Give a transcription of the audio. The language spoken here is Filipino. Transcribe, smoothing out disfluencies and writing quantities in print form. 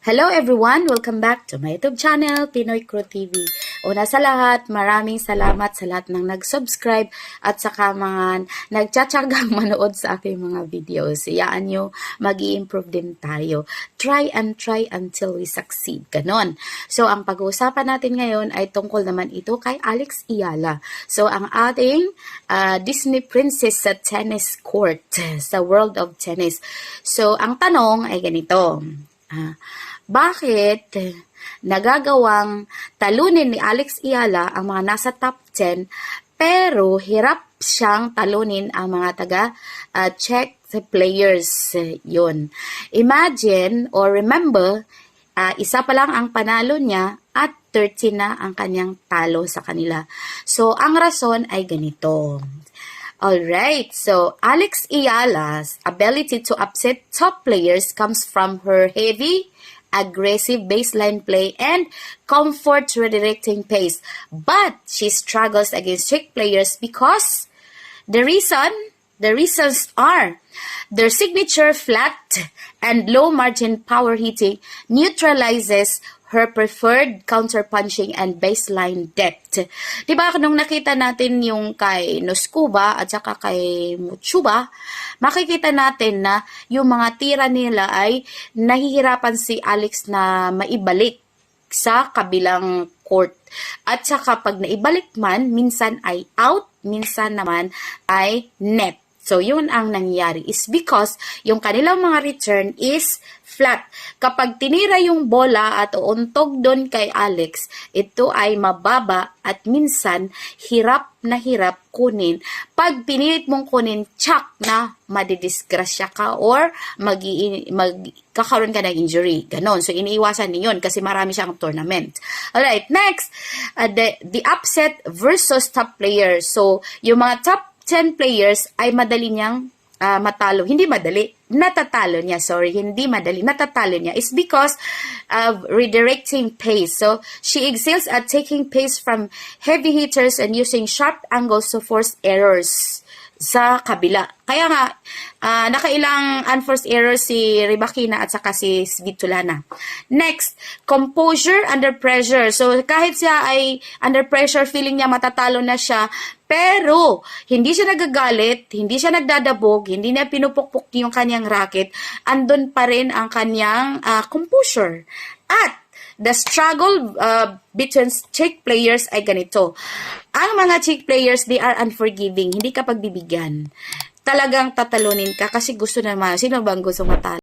Hello everyone! Welcome back to my YouTube channel, Pinoy Crew TV. Una sa lahat, maraming salamat sa lahat ng nag-subscribe at saka mga nagtsatsagang manood sa aking mga videos. Iyaan nyo, mag-i-improve din tayo. Try and try until we succeed. Ganon. So, ang pag-uusapan natin ngayon ay tungkol naman ito kay Alex Eala. So, ang ating Disney princess sa tennis court, sa world of tennis. So, ang tanong ay ganito. Bakit nagagawang talunin ni Alex Eala ang mga nasa top 10 pero hirap siyang talunin ang mga Czech players? Yun. Imagine or remember, isa pa lang ang panalo niya at 13 na ang kanyang talo sa kanila. So, ang rason ay ganito. Alright, so Alex Eala's ability to upset top players comes from her heavy, aggressive baseline play and comfort redirecting pace. But she struggles against Czech players because the reasons are their signature flat and low margin power hitting neutralizes her preferred counter-punching and baseline depth. Diba, nung nakita natin yung kay Noskuba at saka kay Muchuba, makikita natin na yung mga tira nila ay nahihirapan si Alex na maibalik sa kabilang court. At saka pag naibalik man, minsan ay out, minsan naman ay net. So, yun ang nangyayari is because yung kanilang mga return is flat. Kapag tinira yung bola at uuntog doon kay Alex, ito ay mababa at minsan hirap na hirap kunin. Pag pinilit mong kunin, tsak na madidisgrasya ka or magkakaroon ka ng injury. Ganon. So, iniiwasan din yun kasi marami siyang tournament. Alright, next, the upset versus top players. So, yung mga top 10 players ay madali niyang matalo. Hindi madali. Natatalo niya. Sorry. Hindi madali. Natatalo niya. It's because of redirecting pace. So, she excels at taking pace from heavy hitters and using sharp angles to force errors sa kabila. Kaya nga, nakailang unforced errors si Rybakina at saka si Svitolana. Next, composure under pressure. So, kahit siya ay under pressure, feeling niya matatalo na siya, pero hindi siya nagagalit, hindi siya nagdadabog, hindi niya pinupukpok yung kanyang racket, andun pa rin ang kanyang composure. At the struggle between Czech players ay ganito. Ang mga Czech players, they are unforgiving. Hindi ka pagbibigyan. Talagang tatalunin ka kasi gusto naman. Sino bang gusto matalo?